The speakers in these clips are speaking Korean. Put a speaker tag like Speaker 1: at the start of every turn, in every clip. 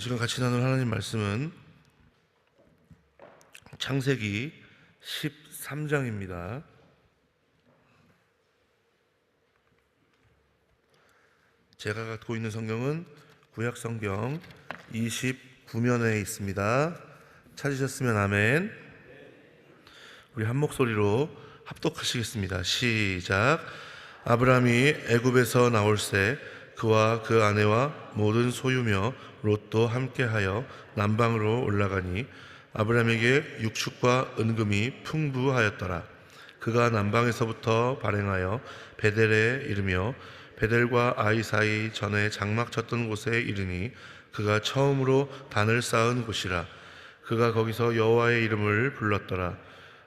Speaker 1: 시간 같이 나눌 하나님 말씀은 창세기 13장입니다. 제가 갖고 있는 성경은 구약 성경 29면에 있습니다. 찾으셨으면 아멘. 우리 한 목소리로 합독하시겠습니다. 시작. 아브라함이 애굽에서 나올새 그와 그 아내와 모든 소유며 롯도 함께하여 남방으로 올라가니 아브라함에게 육축과 은금이 풍부하였더라. 그가 남방에서부터 발행하여 베델에 이르며 베델과 아이 사이 전에 장막 쳤던 곳에 이르니 그가 처음으로 단을 쌓은 곳이라. 그가 거기서 여호와의 이름을 불렀더라.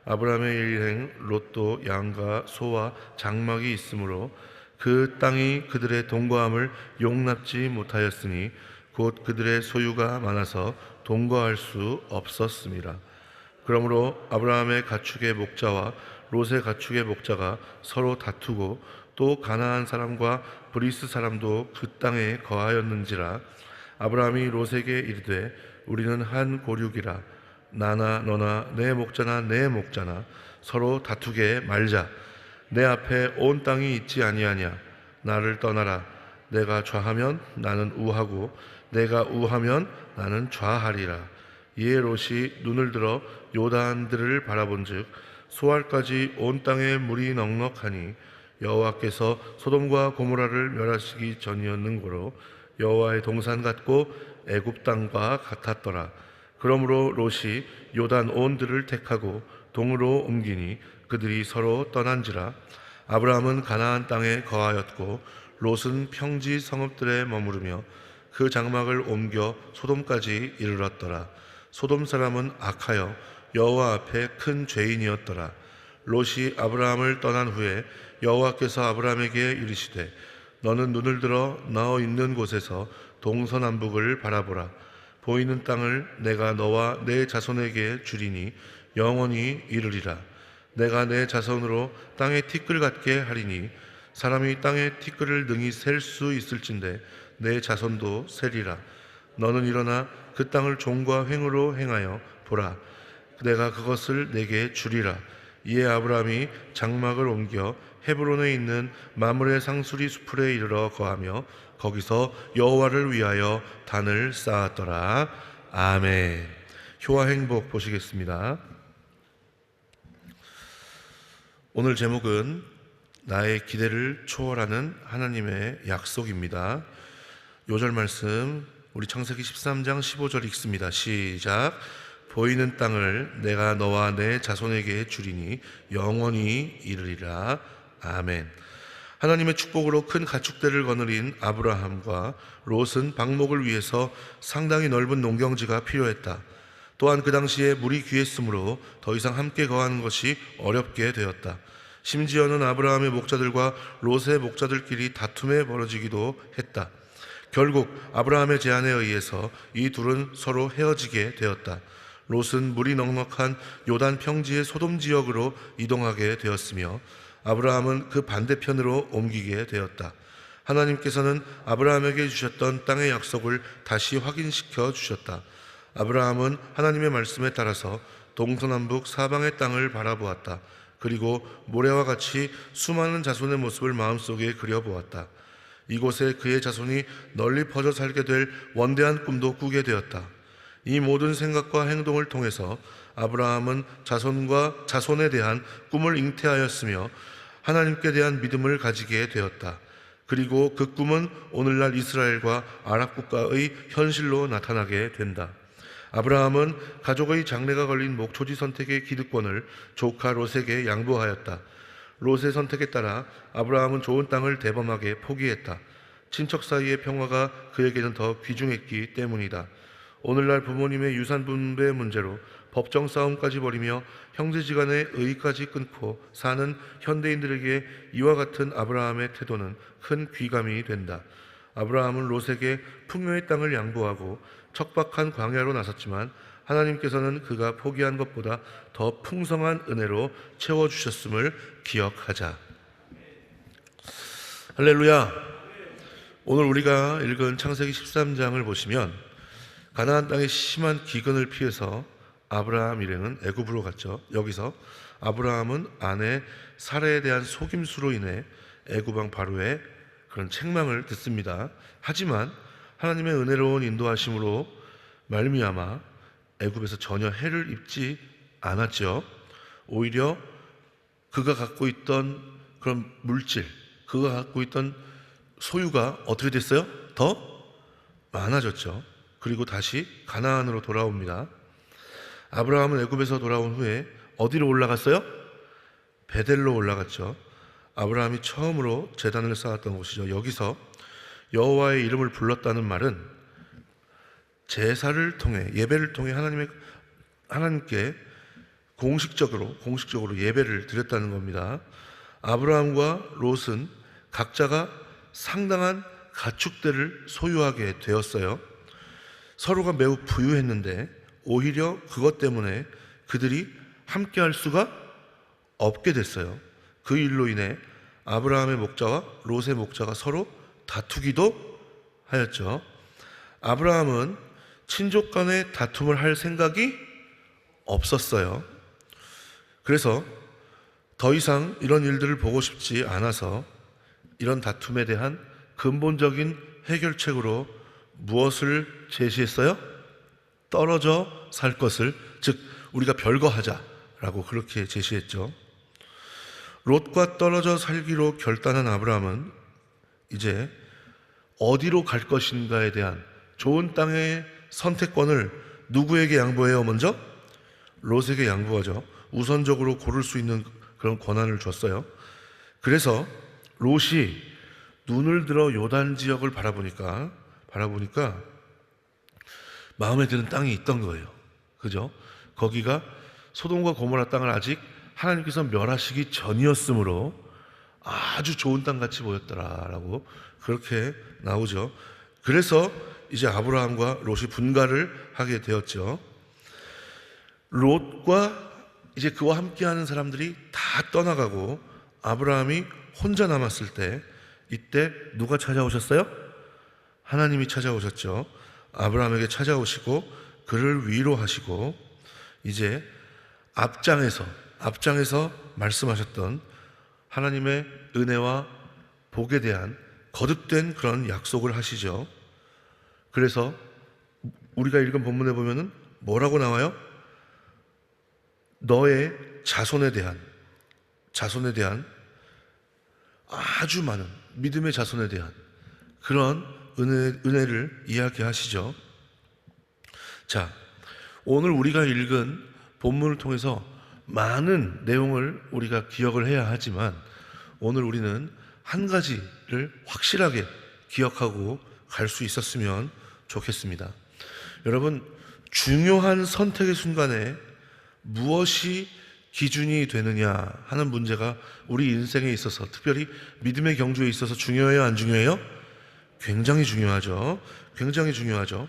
Speaker 1: 아브라함의 일행 롯도 양과 소와 장막이 있으므로 그 땅이 그들의 동거함을 용납지 못하였으니 곧 그들의 소유가 많아서 동거할 수 없었습니다. 그러므로 아브라함의 가축의 목자와 롯의 가축의 목자가 서로 다투고 또 가나안 사람과 브리스 사람도 그 땅에 거하였는지라. 아브라함이 롯에게 이르되 우리는 한 고륙이라. 나나 너나 내 목자나 내 목자나 서로 다투게 말자. 내 앞에 온 땅이 있지 아니하냐. 나를 떠나라. 내가 좌하면 나는 우하고 내가 우하면 나는 좌하리라. 이에 롯이 눈을 들어 요단들을 바라본즉 소알까지 온 땅에 물이 넉넉하니 여호와께서 소돔과 고모라를 멸하시기 전이었는고로 여호와의 동산 같고 애굽 땅과 같았더라. 그러므로 롯이 요단 온들을 택하고 동으로 옮기니 그들이 서로 떠난지라. 아브라함은 가나안 땅에 거하였고 롯은 평지 성읍들에 머무르며 그 장막을 옮겨 소돔까지 이르렀더라. 소돔 사람은 악하여 여호와 앞에 큰 죄인이었더라. 롯이 아브라함을 떠난 후에 여호와께서 아브라함에게 이르시되 너는 눈을 들어 너 있는 곳에서 동서남북을 바라보라. 보이는 땅을 내가 너와 내 자손에게 주리니 영원히 이르리라. 내가 내 자손으로 땅에 티끌 같게 하리니 사람이 땅에 티끌을 능히 셀 수 있을진데 내 자손도 세리라. 너는 일어나 그 땅을 종과 횡으로 행하여 보라. 내가 그것을 내게 주리라. 이에 아브라함이 장막을 옮겨 헤브론에 있는 마므레 상수리 수풀에 이르러 거하며 거기서 여호와를 위하여 단을 쌓았더라. 아멘. 효와 행복 보시겠습니다. 오늘 제목은 나의 기대를 초월하는 하나님의 약속입니다. 요절 말씀 우리 창세기 13장 15절 읽습니다. 시작. 보이는 땅을 내가 너와 내 자손에게 주리니 영원히 이르리라. 아멘. 하나님의 축복으로 큰 가축대를 거느린 아브라함과 롯은 방목을 위해서 상당히 넓은 농경지가 필요했다. 또한 그 당시에 물이 귀했으므로 더 이상 함께 거하는 것이 어렵게 되었다. 심지어는 아브라함의 목자들과 롯의 목자들끼리 다툼에 벌어지기도 했다. 결국 아브라함의 제안에 의해서 이 둘은 서로 헤어지게 되었다. 롯은 물이 넉넉한 요단 평지의 소돔 지역으로 이동하게 되었으며 아브라함은 그 반대편으로 옮기게 되었다. 하나님께서는 아브라함에게 주셨던 땅의 약속을 다시 확인시켜 주셨다. 아브라함은 하나님의 말씀에 따라서 동서남북 사방의 땅을 바라보았다. 그리고 모래와 같이 수많은 자손의 모습을 마음속에 그려보았다. 이곳에 그의 자손이 널리 퍼져 살게 될 원대한 꿈도 꾸게 되었다. 이 모든 생각과 행동을 통해서 아브라함은 자손에 대한 꿈을 잉태하였으며 하나님께 대한 믿음을 가지게 되었다. 그리고 그 꿈은 오늘날 이스라엘과 아랍 국가의 현실로 나타나게 된다. 아브라함은 가족의 장래가 걸린 목초지 선택의 기득권을 조카 롯에게 양보하였다. 롯의 선택에 따라 아브라함은 좋은 땅을 대범하게 포기했다. 친척 사이의 평화가 그에게는 더 귀중했기 때문이다. 오늘날 부모님의 유산 분배 문제로 법정 싸움까지 벌이며 형제지간의 의까지 끊고 사는 현대인들에게 이와 같은 아브라함의 태도는 큰 귀감이 된다. 아브라함은 롯에게 풍요의 땅을 양보하고 척박한 광야로 나섰지만 하나님께서는 그가 포기한 것보다 더 풍성한 은혜로 채워주셨음을 기억하자. 할렐루야. 오늘 우리가 읽은 창세기 13장을 보시면 가나안 땅의 심한 기근을 피해서 아브라함 일행은 애굽으로 갔죠. 여기서 아브라함은 아내 사라에 대한 속임수로 인해 애굽 왕 바로의 그런 책망을 듣습니다. 하지만 하나님의 은혜로운 인도하심으로 말미암아 애굽에서 전혀 해를 입지 않았죠. 오히려 그가 갖고 있던 그런 물질, 그가 갖고 있던 소유가 어떻게 됐어요? 더 많아졌죠. 그리고 다시 가나안으로 돌아옵니다. 아브라함은 애굽에서 돌아온 후에 어디로 올라갔어요? 베델로 올라갔죠. 아브라함이 처음으로 제단을 쌓았던 곳이죠. 여기서 여호와의 이름을 불렀다는 말은 제사를 통해, 예배를 통해 하나님께 공식적으로 예배를 드렸다는 겁니다. 아브라함과 롯은 각자가 상당한 가축들을 소유하게 되었어요. 서로가 매우 부유했는데 오히려 그것 때문에 그들이 함께 할 수가 없게 됐어요. 그 일로 인해 아브라함의 목자와 롯의 목자가 서로 다투기도 하였죠. 아브라함은 친족 간의 다툼을 할 생각이 없었어요. 그래서 더 이상 이런 일들을 보고 싶지 않아서 이런 다툼에 대한 근본적인 해결책으로 무엇을 제시했어요? 떨어져 살 것을, 즉 우리가 별거하자라고 그렇게 제시했죠. 롯과 떨어져 살기로 결단한 아브라함은 이제 어디로 갈 것인가에 대한 좋은 땅의 선택권을 누구에게 양보해요? 먼저 롯에게 양보하죠. 우선적으로 고를 수 있는 그런 권한을 줬어요. 그래서 롯이 눈을 들어 요단 지역을 바라보니까 마음에 드는 땅이 있던 거예요. 그죠? 거기가 소돔과 고모라 땅을 아직 하나님께서 멸하시기 전이었으므로 아주 좋은 땅같이 보였더라라고 그렇게 나오죠. 그래서 이제 아브라함과 롯이 분가를 하게 되었죠. 롯과 이제 그와 함께하는 사람들이 다 떠나가고 아브라함이 혼자 남았을 때, 이때 누가 찾아오셨어요? 하나님이 찾아오셨죠. 아브라함에게 찾아오시고 그를 위로하시고 이제 앞장에서 말씀하셨던 하나님의 은혜와 복에 대한 거듭된 그런 약속을 하시죠. 그래서 우리가 읽은 본문에 보면은 뭐라고 나와요? 너의 자손에 대한 아주 많은 믿음의 자손에 대한 그런 은혜를 이야기하시죠. 자, 오늘 우리가 읽은 본문을 통해서 많은 내용을 우리가 기억을 해야 하지만 오늘 우리는 한 가지를 확실하게 기억하고 갈 수 있었으면 좋겠습니다. 여러분, 중요한 선택의 순간에 무엇이 기준이 되느냐 하는 문제가 우리 인생에 있어서, 특별히 믿음의 경주에 있어서 중요해요, 안 중요해요? 굉장히 중요하죠. 굉장히 중요하죠.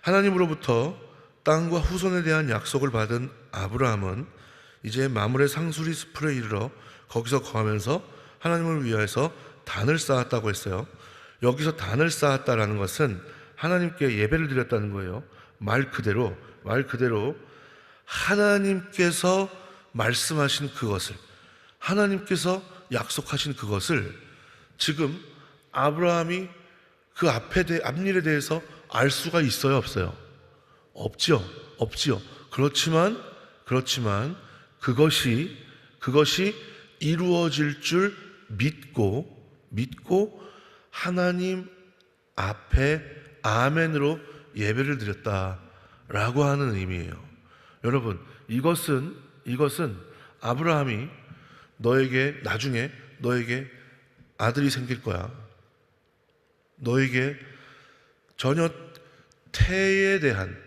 Speaker 1: 하나님으로부터 땅과 후손에 대한 약속을 받은 아브라함은 이제 마므레 상수리 숲에 이르러 거기서 거하면서 하나님을 위하여서 단을 쌓았다고 했어요. 여기서 단을 쌓았다라는 것은 하나님께 예배를 드렸다는 거예요. 말 그대로 하나님께서 말씀하신 그것을, 하나님께서 약속하신 그것을 지금 아브라함이 그 앞일에 대해서 알 수가 있어요, 없어요? 없지요. 그렇지만 그것이 이루어질 줄 믿고 하나님 앞에 아멘으로 예배를 드렸다라고 하는 의미예요. 여러분, 이것은 아브라함이 나중에 너에게 아들이 생길 거야, 너에게 전혀 태에 대한,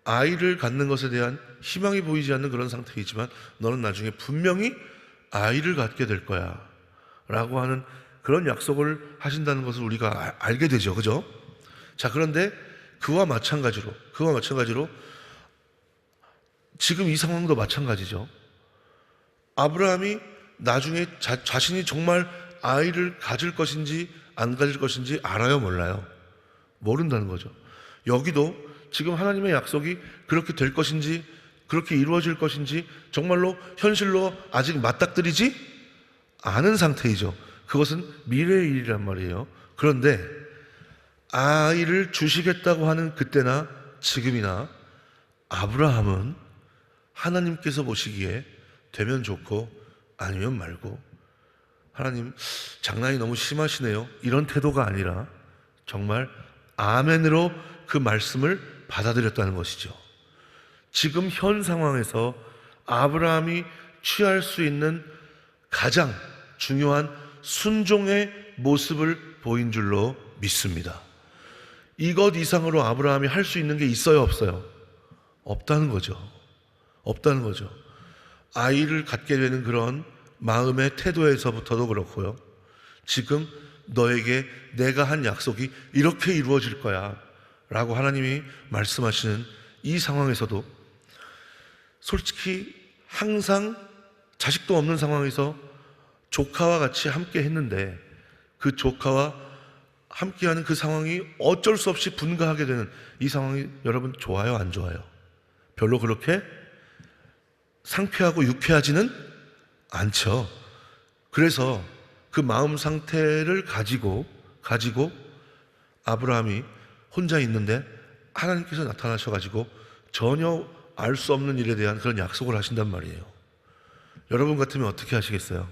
Speaker 1: 아이를 갖는 것에 대한 희망이 보이지 않는 그런 상태이지만 너는 나중에 분명히 아이를 갖게 될 거야 라고 하는 그런 약속을 하신다는 것을 우리가 알게 되죠. 그죠? 자, 그런데 그와 마찬가지로 지금 이 상황도 마찬가지죠. 아브라함이 나중에 자신이 정말 아이를 가질 것인지 안 가질 것인지 알아요, 몰라요? 모른다는 거죠. 여기도 지금 하나님의 약속이 그렇게 될 것인지, 그렇게 이루어질 것인지 정말로 현실로 아직 맞닥뜨리지 않은 상태이죠. 그것은 미래의 일이란 말이에요. 그런데 아이를 주시겠다고 하는 그때나 지금이나 아브라함은 하나님께서 보시기에 되면 좋고 아니면 말고, 하나님 장난이 너무 심하시네요, 이런 태도가 아니라 정말 아멘으로 그 말씀을 받아들였다는 것이죠. 지금 현 상황에서 아브라함이 취할 수 있는 가장 중요한 순종의 모습을 보인 줄로 믿습니다. 이것 이상으로 아브라함이 할 수 있는 게 있어요, 없어요? 없다는 거죠. 없다는 거죠. 아이를 갖게 되는 그런 마음의 태도에서부터도 그렇고요, 지금 너에게 내가 한 약속이 이렇게 이루어질 거야 라고 하나님이 말씀하시는 이 상황에서도 솔직히 항상 자식도 없는 상황에서 조카와 같이 함께 했는데 그 조카와 함께하는 그 상황이 어쩔 수 없이 분가하게 되는 이 상황이 여러분 좋아요, 안 좋아요? 별로 그렇게 상쾌하고 유쾌하지는 않죠. 그래서 그 마음 상태를 가지고 아브라함이 혼자 있는데 하나님께서 나타나셔가지고 전혀 알 수 없는 일에 대한 그런 약속을 하신단 말이에요. 여러분 같으면 어떻게 하시겠어요?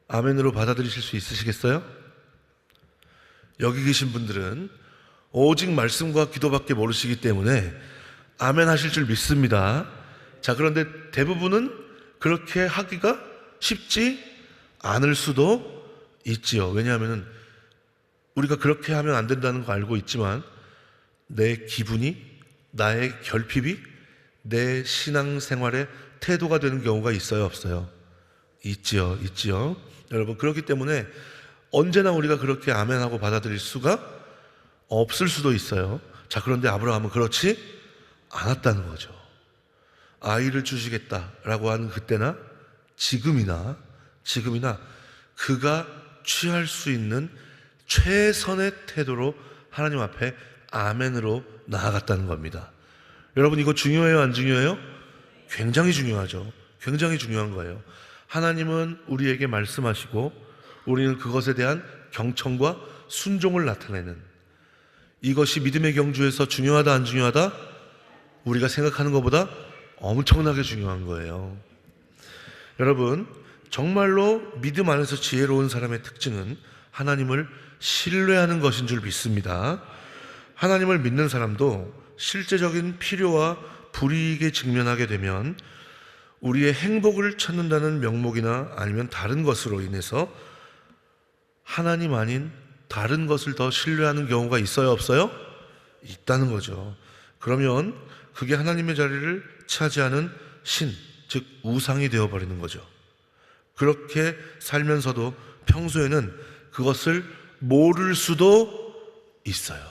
Speaker 1: 아멘으로 받아들이실 수 있으시겠어요? 여기 계신 분들은 오직 말씀과 기도밖에 모르시기 때문에 아멘 하실 줄 믿습니다. 자, 그런데 대부분은 그렇게 하기가 쉽지 않을 수도 있지요. 왜냐하면 우리가 그렇게 하면 안 된다는 거 알고 있지만 내 기분이, 나의 결핍이 내 신앙생활의 태도가 되는 경우가 있어요, 없어요? 있지요. 여러분, 그렇기 때문에 언제나 우리가 그렇게 아멘하고 받아들일 수가 없을 수도 있어요. 자, 그런데 아브라함은 그렇지 않았다는 거죠. 아이를 주시겠다라고 하는 그때나 지금이나 그가 취할 수 있는 최선의 태도로 하나님 앞에 아멘으로 나아갔다는 겁니다. 여러분, 이거 중요해요, 안 중요해요? 굉장히 중요하죠. 굉장히 중요한 거예요. 하나님은 우리에게 말씀하시고 우리는 그것에 대한 경청과 순종을 나타내는, 이것이 믿음의 경주에서 중요하다, 안 중요하다? 우리가 생각하는 것보다 엄청나게 중요한 거예요. 여러분, 정말로 믿음 안에서 지혜로운 사람의 특징은 하나님을 신뢰하는 것인 줄 믿습니다. 하나님을 믿는 사람도 실제적인 필요와 불이익에 직면하게 되면 우리의 행복을 찾는다는 명목이나 아니면 다른 것으로 인해서 하나님 아닌 다른 것을 더 신뢰하는 경우가 있어요, 없어요? 있다는 거죠. 그러면 그게 하나님의 자리를 차지하는 신, 즉 우상이 되어버리는 거죠. 그렇게 살면서도 평소에는 그것을 모를 수도 있어요.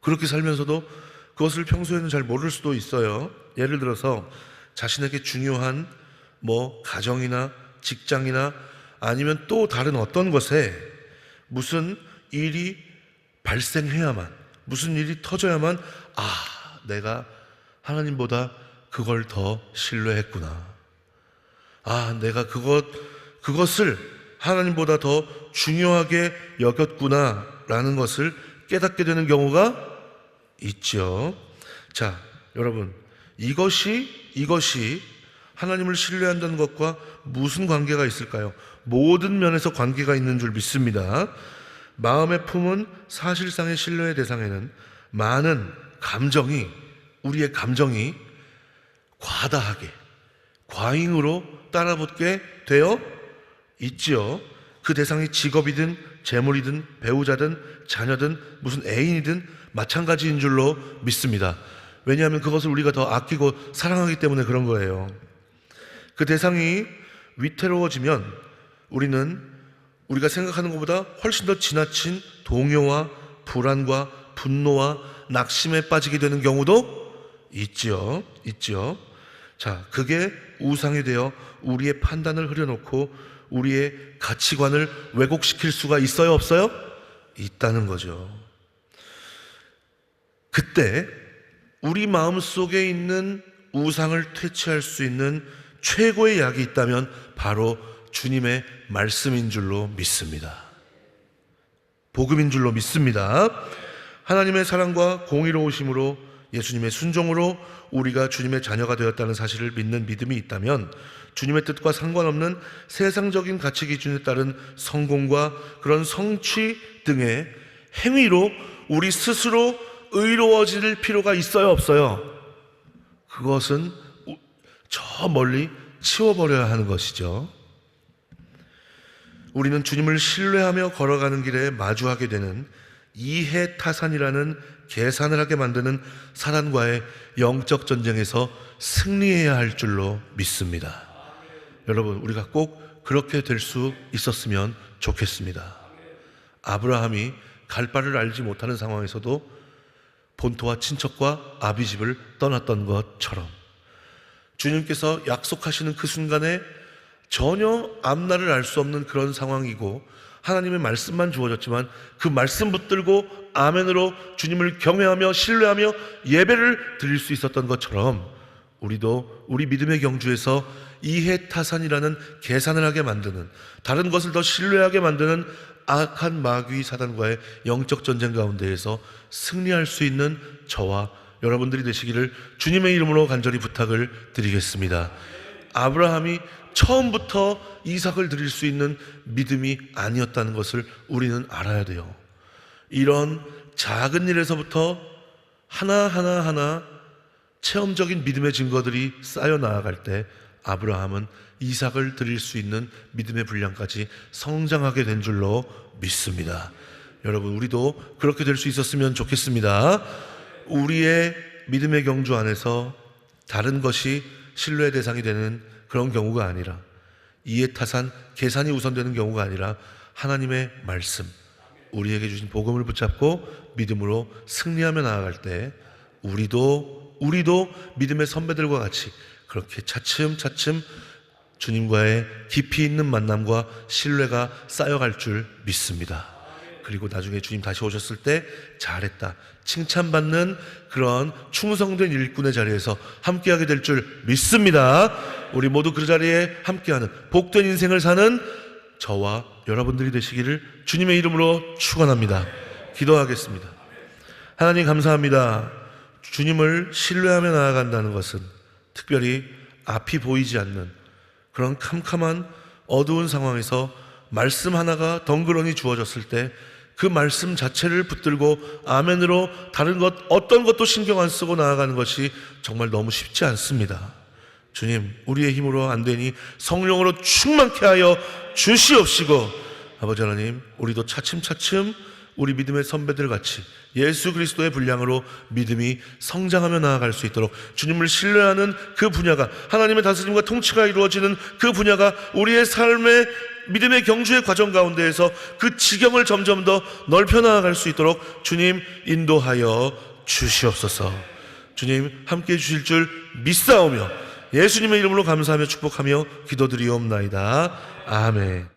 Speaker 1: 그렇게 살면서도 그것을 평소에는 잘 모를 수도 있어요. 예를 들어서 자신에게 중요한 가정이나 직장이나 아니면 또 다른 어떤 것에 무슨 일이 발생해야만, 무슨 일이 터져야만, 내가 하나님보다 그걸 더 신뢰했구나. 내가 그것을 하나님보다 더 중요하게 여겼구나 라는 것을 깨닫게 되는 경우가 있죠. 자, 여러분, 이것이 하나님을 신뢰한다는 것과 무슨 관계가 있을까요? 모든 면에서 관계가 있는 줄 믿습니다. 마음에 품은 사실상의 신뢰의 대상에는 많은 우리의 감정이 과다하게, 과잉으로 따라붙게 되어 있지요. 그 대상이 직업이든 재물이든 배우자든 자녀든 무슨 애인이든 마찬가지인 줄로 믿습니다. 왜냐하면 그것을 우리가 더 아끼고 사랑하기 때문에 그런 거예요. 그 대상이 위태로워지면 우리가 생각하는 것보다 훨씬 더 지나친 동요와 불안과 분노와 낙심에 빠지게 되는 경우도 있지요. 자, 그게 우상이 되어 우리의 판단을 흐려놓고 우리의 가치관을 왜곡시킬 수가 있어요, 없어요? 있다는 거죠. 그때 우리 마음속에 있는 우상을 퇴치할 수 있는 최고의 약이 있다면 바로 주님의 말씀인 줄로 믿습니다. 복음인 줄로 믿습니다. 하나님의 사랑과 공의로우심으로 예수님의 순종으로 우리가 주님의 자녀가 되었다는 사실을 믿는 믿음이 있다면 주님의 뜻과 상관없는 세상적인 가치 기준에 따른 성공과 그런 성취 등의 행위로 우리 스스로 의로워질 필요가 있어요, 없어요? 그것은 저 멀리 치워버려야 하는 것이죠. 우리는 주님을 신뢰하며 걸어가는 길에 마주하게 되는 이해타산이라는 계산을 하게 만드는 사단과의 영적 전쟁에서 승리해야 할 줄로 믿습니다. 여러분, 우리가 꼭 그렇게 될 수 있었으면 좋겠습니다. 아브라함이 갈 바를 알지 못하는 상황에서도 본토와 친척과 아비집을 떠났던 것처럼 주님께서 약속하시는 그 순간에 전혀 앞날을 알 수 없는 그런 상황이고 하나님의 말씀만 주어졌지만 그 말씀 붙들고 아멘으로 주님을 경외하며 신뢰하며 예배를 드릴 수 있었던 것처럼 우리도 우리 믿음의 경주에서 이해타산이라는 계산을 하게 만드는, 다른 것을 더 신뢰하게 만드는 악한 마귀 사단과의 영적 전쟁 가운데에서 승리할 수 있는 저와 여러분들이 되시기를 주님의 이름으로 간절히 부탁을 드리겠습니다. 아브라함이 처음부터 이삭을 드릴 수 있는 믿음이 아니었다는 것을 우리는 알아야 돼요. 이런 작은 일에서부터 하나하나 체험적인 믿음의 증거들이 쌓여 나아갈 때 아브라함은 이삭을 드릴 수 있는 믿음의 분량까지 성장하게 된 줄로 믿습니다. 여러분, 우리도 그렇게 될 수 있었으면 좋겠습니다. 우리의 믿음의 경주 안에서 다른 것이 신뢰의 대상이 되는 그런 경우가 아니라, 이해타산, 계산이 우선되는 경우가 아니라 하나님의 말씀, 우리에게 주신 복음을 붙잡고 믿음으로 승리하며 나아갈 때 우리도 믿음의 선배들과 같이 그렇게 차츰차츰 주님과의 깊이 있는 만남과 신뢰가 쌓여갈 줄 믿습니다. 그리고 나중에 주님 다시 오셨을 때 잘했다, 칭찬받는 그런 충성된 일꾼의 자리에서 함께하게 될 줄 믿습니다. 우리 모두 그 자리에 함께하는 복된 인생을 사는 저와 여러분들이 되시기를 주님의 이름으로 축원합니다. 기도하겠습니다. 하나님, 감사합니다. 주님을 신뢰하며 나아간다는 것은 특별히 앞이 보이지 않는 그런 캄캄한 어두운 상황에서 말씀 하나가 덩그러니 주어졌을 때 그 말씀 자체를 붙들고 아멘으로 다른 것 어떤 것도 신경 안 쓰고 나아가는 것이 정말 너무 쉽지 않습니다. 주님, 우리의 힘으로 안 되니 성령으로 충만케 하여 주시옵시고, 아버지 하나님, 우리도 차츰차츰 우리 믿음의 선배들 같이 예수 그리스도의 분량으로 믿음이 성장하며 나아갈 수 있도록 주님을 신뢰하는 그 분야가, 하나님의 다스림과 통치가 이루어지는 그 분야가 우리의 삶의 믿음의 경주의 과정 가운데에서 그 지경을 점점 더 넓혀 나아갈 수 있도록 주님 인도하여 주시옵소서. 주님 함께해 주실 줄 믿사오며 예수님의 이름으로 감사하며 축복하며 기도드리옵나이다. 아멘.